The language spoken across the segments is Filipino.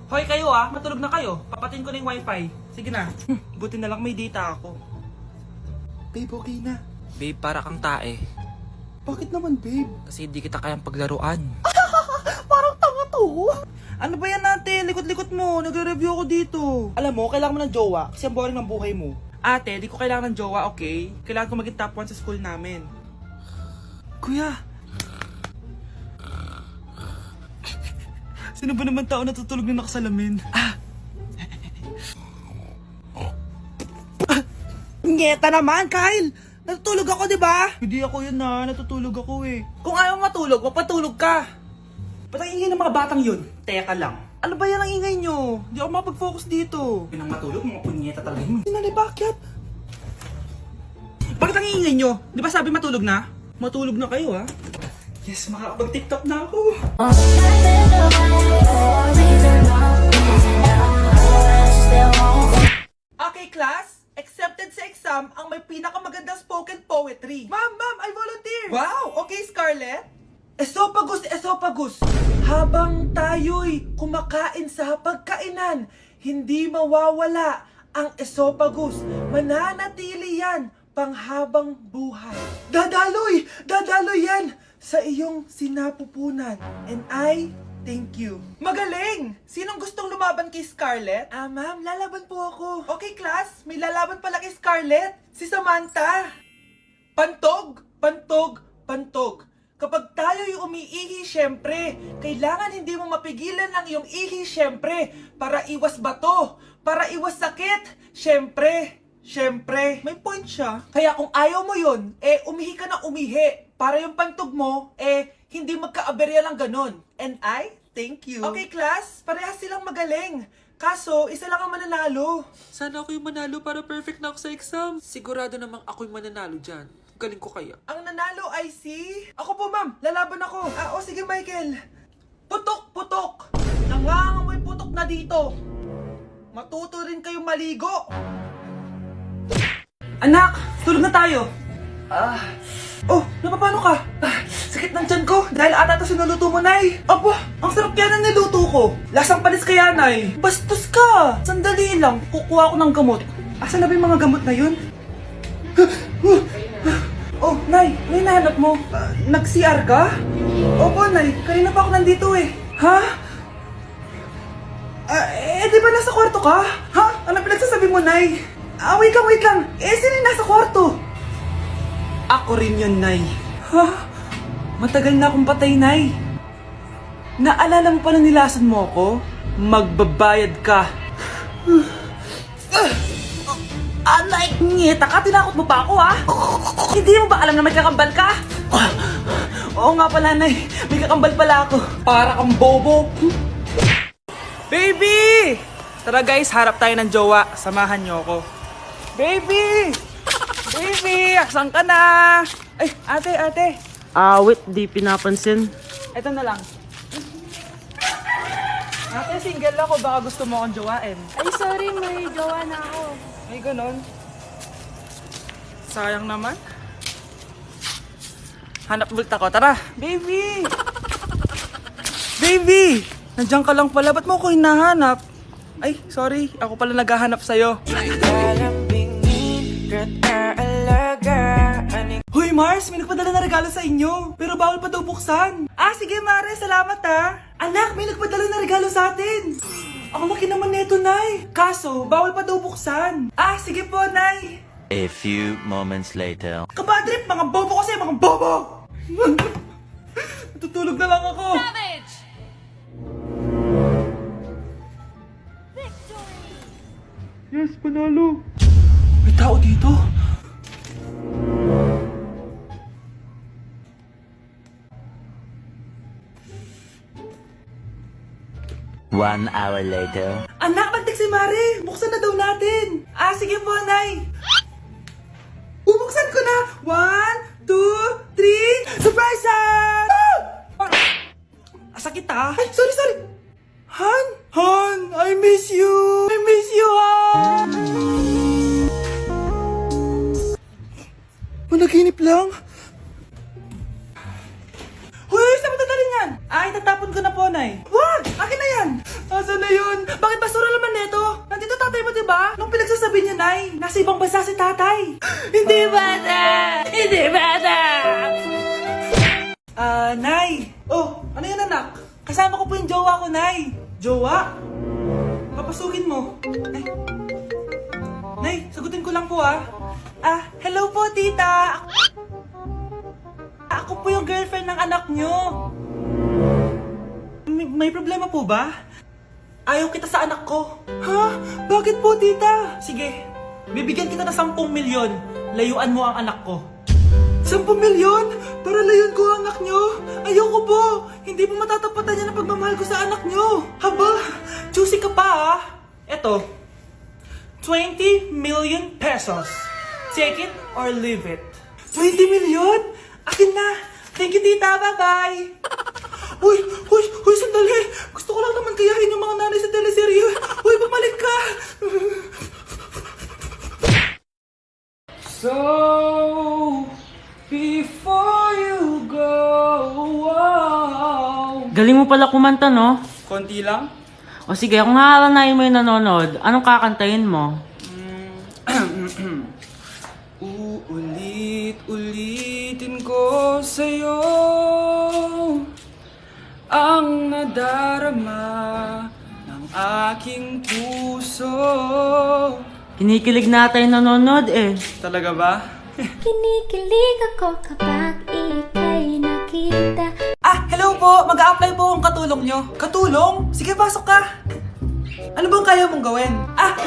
Hoy kayo matulog na kayo. Papatin ko na yung wifi. Sige na. Buti na lang may data ako. Babe, okay na. Babe, para kang tae. Bakit naman, babe? Kasi hindi kita kayang paglaruan. Parang tanga to. Ano ba yan ate? Likot-likot mo. Nagre-review ako dito. Alam mo, kailangan mo ng jowa kasi ang boring ng buhay mo. Ate, di ko kailangan ng jowa, okay? Kailangan ko maging top 1 sa school namin. Kuya! Sino ba naman tao natutulog na nakasalamin? Ngeta naman, Kyle! Natutulog ako, di ba? Hindi ako yun natutulog ako eh. Kung ayaw matulog, mapatulog ka. Ba't ang ingay ng mga batang yun? Teka lang. Ano ba yan ang ingay nyo? Hindi ako mapag-focus dito. Pinang matulog, mga punyeta talaga yun. Sinali, bakit? Bakit ang ingay nyo? Di ba sabi matulog na? Matulog na kayo Yes, makakapag-tiktok na ako. Okay, class. Accepted sa exam ang may pinakamagandang spoken poetry. Ma'am, I volunteer. Wow, okay, Scarlett. Esophagus, esophagus. Habang tayo'y kumakain sa pagkainan, hindi mawawala ang esophagus. Mananatili yan panghabang buhay. Dadaloy yan sa iyong sinapupunan. And I thank you. Magaling! Sinong gustong lumaban kay Scarlett? Ma'am, lalaban po ako. Okay, class. May lalaban pala kay Scarlett. Si Samantha. Pantog, pantog, pantog. Kapag tayo'y umiihi, syempre, kailangan hindi mo mapigilan ang iyong ihi, syempre, para iwas bato, para iwas sakit, syempre, may point siya. Kaya kung ayaw mo yun, umihi ka na umihi. Para yung pantog mo, hindi magka-aberya lang ganon. And I thank you. Okay, class, parehas silang magaling. Kaso, isa lang ang mananalo. Sana ako yung manalo para perfect na ako sa exam. Sigurado namang ako yung mananalo dyan. Galing ko kaya. Ang nanalo ay si... Ako po, ma'am. Lalaban ako. Sige, Michael. Putok, putok. Nangangamoy putok na dito. Matuto rin kayong maligo. Anak, tulog na tayo. Napapano ka? Sakit ng tiyan ko. Dahil ata ito sinuluto mo, Nay. Aba, ang sarap kaya ng niluto ko. Lasang panis kaya, Nay. Bastos ka. Sandali lang. Kukuha ko ng gamot. Asan na ba yung mga gamot na yun? Nay, ano yung nahanap mo? Nag-CR ka? Opo, Nay. Kanina pa ako nandito eh. Ha? Di ba nasa kwarto ka? Ha? Ano pinagsasabi mo, Nay? Wait lang. Sino yung nasa kwarto? Ako rin yun, Nay. Ha? Matagal na akong patay, Nay. Naalala mo pa na nilasan mo ako? Magbabayad ka. Nay, ngita ka, tinakot mo pa ako, Hindi mo ba alam na may kakambal ka? Oo nga pala, Nay. May kakambal pala ako. Para kang bobo. Baby! Tara guys, harap tayo ng jowa. Samahan niyo ako. Baby! Baby! Asan ka na? Ay, ate. Wait, di pinapansin. Ito na lang. Ate, single ako. Baka gusto mo akong jowain. Ay, sorry, may jowa na ako. Ay, ganon. Sayang naman. Hanap ulit ako. Tara! Baby! Baby! Nandiyan ka lang pala. Ba't mo ako hinahanap? Ay, sorry. Ako pala naghahanap sa'yo. Hoy, Mars! May nagpadala na regalo sa inyo. Pero bawal pa daw buksan. Sige, Mare. Salamat, Anak, may nagpadala na regalo sa atin. Ang laki naman neto, Nay. Kaso, bawal pa daw buksan. Sige po, Nay. A few moments later. Kabadrip, mga bobo kasi, mga bobo! Natutulog na lang ako. Savage! Yes, panalo. May tao dito. One hour later. Anak, magtik si Mare. Buksan na daw natin. Sige po, Nay. Bubuksan ko na. 1, 2, 3. Surprise! Sakit Ay, sorry. Han, I miss you, Han. Managinip lang. Hoy, saan mo dadalhin yan? Itatapon ko na po, Nay. Wag! Akin na yan. Nasaan na yun? Bakit basura naman neto? Nandito tatay mo, diba? Nung pinagsasabi niya, Nay, nasa ibang bansa si tatay. Hindi bata! Hindi bata! Nay. Oh, ano yun, anak? Kasama ko po yung jowa ko, Nay. Jowa? Papasukin mo. Nay, sagutin ko lang po, hello po, tita. Ako po yung girlfriend ng anak nyo. May problema po ba? Ayaw kita sa anak ko. Ha? Bakit po, tita? Sige, bibigyan kita ng 10 milyon. Layuan mo ang anak ko. 10 milyon? Para layuan ko ang anak nyo? Ayoko po. Hindi po matatapatan yan ang pagmamahal ko sa anak nyo. Haba, juicy ka pa, Eto, 20 million pesos. Take it or leave it. 20 million? Akin na. Thank you, tita. Bye-bye. Uy, sandali. Gusto ko lang naman kayahin yung mga nanay sa teleserye. Uy, bumalik ka. So, before you go, Galing mo pala kumanta, no? konti lang. O sige, kung hahalanayin mo yung nanonood, anong kakantahin mo? Uulit-ulitin ko sa'yo ang nadarama ng aking puso. Kinikilig na tayo nanonood eh. Talaga ba? Kinikilig ako kapag ika'y nakita. Hello po! Mag-a-apply po akong katulong nyo. Katulong? Sige, pasok ka. Ano bang kaya mong gawin?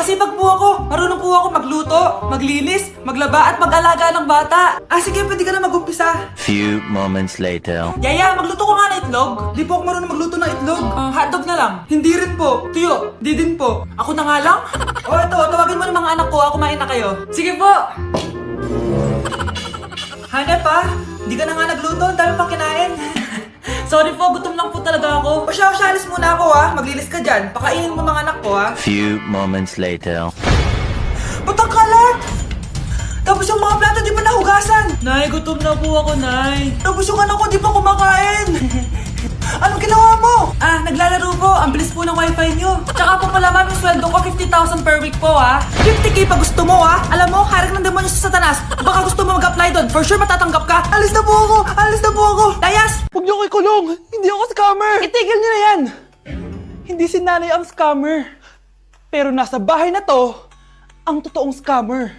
Masipag po ako. Marunong po ako magluto, maglinis, maglaba at mag-alaga ng bata. Sige, pwede ka na mag-umpisa. Few moments later. Yaya, magluto ko nga ng itlog. Di po ako marunong magluto ng itlog. Hotdog na lang. Hindi rin po. Tuyo, di din po. Ako na nga lang? Ito, tawagin mo ng mga anak ko. Kumain na kayo. Sige po. Hanep Di ka na nga nagluto. Ang dami pang kinain. Sorry po, gutom lang po talaga ako. O siya, alis muna ako Maglilis ka dyan. Pakainin mo mga anak ko Few moments later. Ba't ang kalat? Tapos yung mga plato di pa nahugasan. Nay, gutom na po ako, Nay. Tapos yung anak ko di pa kumakain. Anong ginawa mo? Naglalaro po. Ang bilis po ng wifi nyo. Tsaka po pala ma'am, yung sweldo ko 50,000 per week po 50k pa gusto mo Alam mo, harik ng demonyo sa satanas. Baka gusto mo mag-apply doon. For sure matatanggap ka. Alis na po ako. Layas! Huwag niyo ko ikulong! Hindi ako scammer! Itigil nyo na yan! Hindi si nanay ang scammer. Pero nasa bahay na to, ang totoong scammer.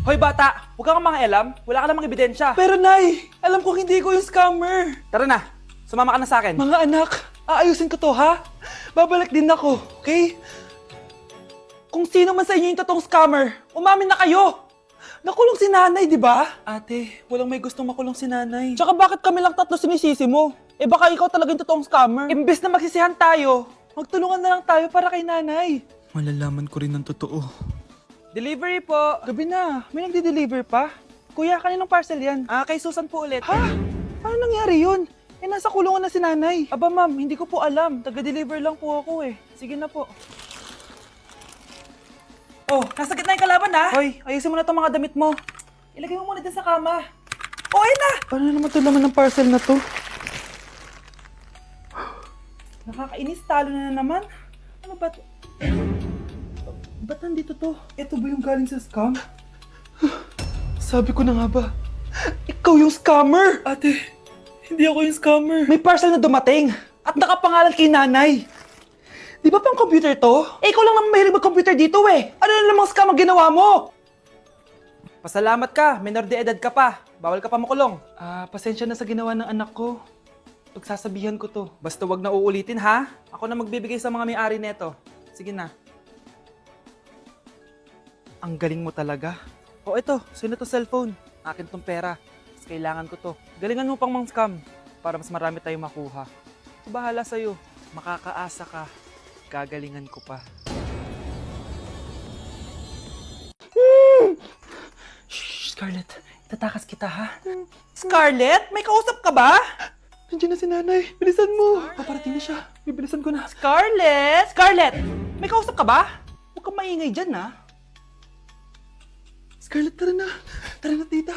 Hoy bata, huwag kang mangialam. Wala ka namang ebidensya. Pero nay, alam ko hindi ko yung scammer. Tara na, sumama ka na sa akin. Mga anak, aayusin ko to Babalik din ako, okay? Kung sino man sa inyo yung totoong scammer, umamin na kayo! Nakulong si nanay, di ba? Ate, walang may gustong makulong si nanay. Tsaka bakit kami lang tatlo sinisisi mo? Baka ikaw talaga yung totoong scammer. Imbes na magsisihan tayo, magtulungan na lang tayo para kay nanay. Malalaman ko rin ng totoo. Delivery po. Gabi na, may nagde-deliver pa. Kuya, kaninong parcel yan? Kay Susan po ulit. Ha? Paano nangyari yun? Nasa kulungan na si nanay. Aba ma'am, hindi ko po alam. Taga-deliver lang po ako Sige na po. Oh, nasa gitna yung kalaban Hoy, ayusin mo na itong mga damit mo. Ilagay mo muna dyan sa kama. Ayun na! Paano naman ito laman ng parcel na to? Nakakainis, talo na naman. Ano ba ito? Ba't nandito to? Ito ba yung galing sa scam? Sabi ko na nga ba? Ikaw yung scammer! Ate, hindi ako yung scammer. May parcel na dumating at nakapangalan kay nanay. Di ba pang computer to? Ikaw lang naman mahilig mag-computer dito Ano na namang scam ang ginawa mo? Pasalamat ka, minor de edad ka pa. Bawal ka pa makulong. Pasensya na sa ginawa ng anak ko. Pagsasabihan ko to. Basta wag na uulitin Ako na magbibigay sa mga may-ari neto. Sige na. Ang galing mo talaga. Ito, sino to cellphone? Akin tong pera. Mas kailangan ko to. Galingan mo pang mang-scam para mas marami tayong makuha. Bahala sa'yo. Makakaasa ka. Gagalingan ko pa. Shh, Scarlett. Itatakas kita Scarlett? May kausap ka ba? Nandiyan na si nanay. Bilisan mo. Paparating na siya. Bibilisan ko na. Scarlett! Scarlett! May kausap ka ba? Huwag kang maingay dyan Scarlett, tara na. Tara na, tita.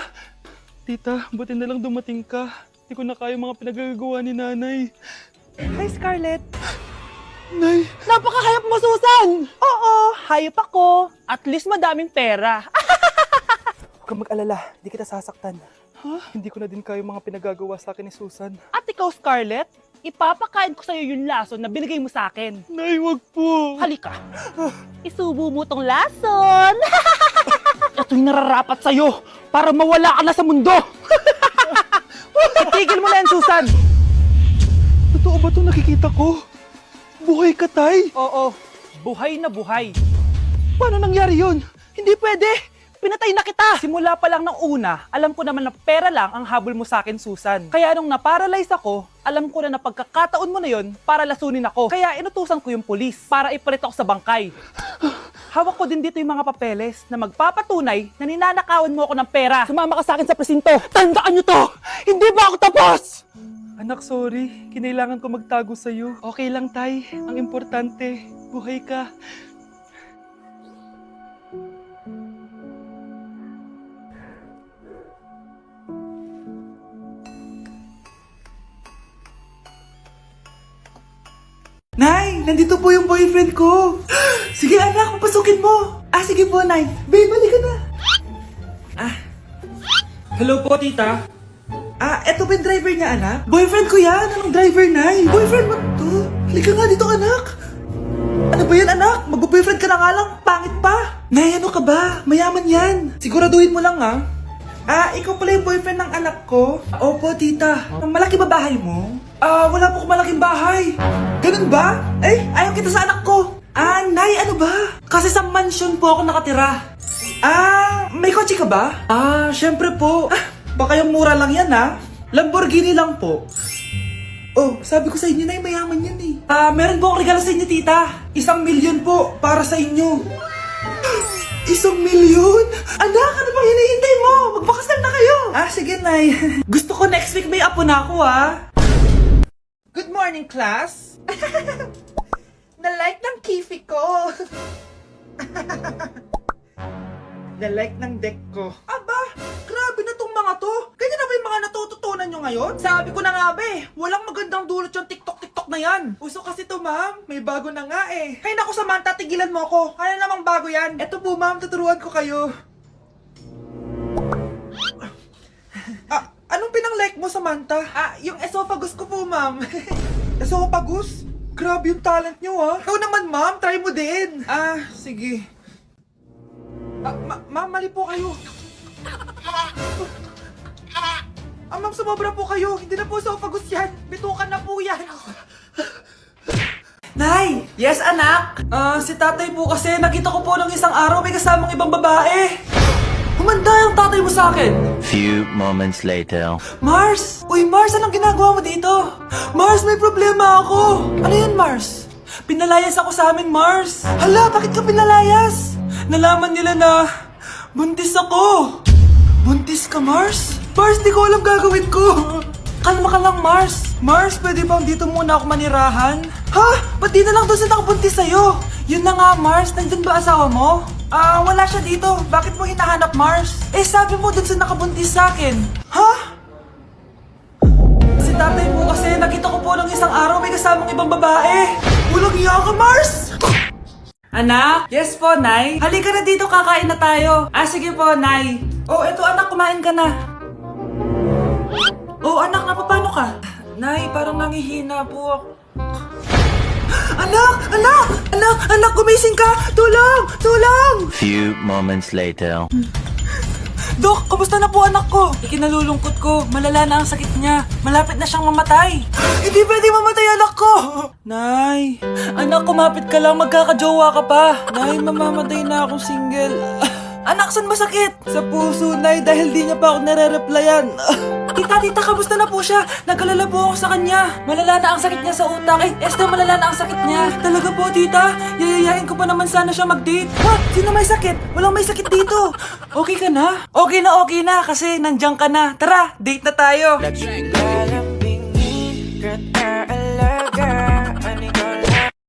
Tita, buti na lang dumating ka. Hindi ko na kaya mga pinagagawa ni nanay. Hi, Scarlett. Nay, Napakahayap mo, Susan! Oo, hayop ako. At least madaming pera. huwag kang mag-alala. Hindi kita sasaktan. Hindi ko na din kaya yung mga pinagagawa sa akin ni Susan. At ikaw, Scarlett, ipapakain ko sa'yo yung lason na binigay mo sa akin. Nay, wag po. Halika. Isubo mo tong lason. Ito'y nararapat sa'yo para mawala ka na sa mundo. Tigil mo na yan, Susan! Totoo ba itong nakikita ko? Buhay ka, Tay! Oo, buhay na buhay. Paano nangyari yun? Hindi pwede. Pinatay na kita. Simula pa lang ng una, alam ko naman na pera lang ang habol mo sa akin, Susan. Kaya nung naparalyze ako, alam ko na pagkakataon mo na yon para lasunin ako. Kaya inutusan ko yung pulis para ipalit ako sa bangkay. Hawak ko din dito yung mga papeles na magpapatunay na ninanakawan mo ako ng pera. Sumama ka sa akin sa presinto. Tandaan nyo to! Hindi ba ako tapos? Anak, sorry. Kinailangan ko magtago sa'yo. Okay lang, Tay. Ang importante, buhay ka. Nay, nandito po yung boyfriend ko. Sige anak, papasukin mo. Sige po, Nay. Babe, balik ka na. Hello po, tita. Eto ba yung driver niya, anak? Boyfriend ko yan. Anong driver, Nay? Boyfriend mo to? Halika nga dito, anak. Ano ba yan, anak? Mag-boyfriend ka na nga lang. Pangit pa. Nay, ano ka ba? Mayaman yan. Siguraduhin mo lang, ikaw pala yung boyfriend ng anak ko? Opo, tita. Malaki ba bahay mo? Wala po akong malaking bahay. Ganun ba? Ayaw kita sa anak ko. Nay, ano ba? Kasi sa mansion po ako nakatira. May kotse ka ba? Syempre po. Baka yung mura lang yan, Lamborghini lang po. Oh, sabi ko sa inyo, Nay, mayaman yan eh. Meron po akong regalo sa inyo, tita. 1,000,000 po para sa inyo. 1,000,000? Anak, ano bang hinihintay mo? Magpakasal na kayo. Sige, Nay. Gusto ko next week may apo na ako, Good morning, class. Na-like ng kifi ko. Na-like ng deck ko. Aba, grabe na tong mga to. Ganyan na ba yung mga natututunan nyo ngayon? Sabi ko na nga ba walang magandang dulot yung TikTok na yan. Uso kasi to, ma'am. May bago na nga eh. Hay naku, Samantha, tigilan mo ako. Ano namang bago yan? Eto po, ma'am, tuturuan ko kayo. Anong pinang-like mo, Samantha? Yung esophagus ko po, ma'am. Esophagus? Grabe yung talent nyo, Ikaw naman, ma'am. Try mo din. Sige. Ma'am, mali po kayo. Ma'am, sumobra po kayo. Hindi na po esophagus yan. Bitukan na po yan. Nay! Yes, anak? Si tatay po kasi nakita ko po ng isang araw may kasamang ibang babae. Humanda yung tatay mo sa akin. Few moments later. Mars! Uy, Mars, anong ginagawa mo dito? Mars, may problema ako. Ano yun, Mars? Pinalayas ako sa amin, Mars. Hala, bakit ka pinalayas? Nalaman nila na buntis ako. Buntis ka, Mars? Mars, di ko alam gagawin ko. Kalma ka lang, Mars. Mars, pwede bang dito muna ako manirahan? Ha? Ba't di na lang doon sa nakabuntis sa'yo? Yun na nga, Mars. Nandun ba asawa mo? Wala siya dito. Bakit mo hinahanap, Mars? Sabi mo dun sa nakabuntis sa akin. Ha? Si tatay mo kasi nakita ko po ng isang araw may kasamang ibang babae. Walang iya ka, Mars! Anak? Yes po, Nay. Halika na dito, kakain na tayo. Sige po, Nay. Eto anak, kumain ka na. Anak, napapano ka? Nay, parang nangihina po ako. Anak, gumising ka! Tulong! Few moments later. Dok, kamusta na po anak ko? Ikinalulungkot ko, malala na ang sakit niya. Malapit na siyang mamatay. Hindi pwede mamatay anak ko! Nay, anak, kumapit ka lang, magkakajowa ka pa. Nay, mamamatay na akong single. Anak, saan masakit? Sa puso, Nay, dahil di niya pa ako nare-replyan. Tita, kamusta na po siya? Nag-alala po ako sa kanya. Malala na ang sakit niya sa utak. Esther, malala na ang sakit niya. Talaga po, tita? Yayayain ko pa naman sana siya mag-date. Sino may sakit? Walang may sakit dito. Okay ka na? Okay na, kasi nandiyan ka na. Tara, date na tayo.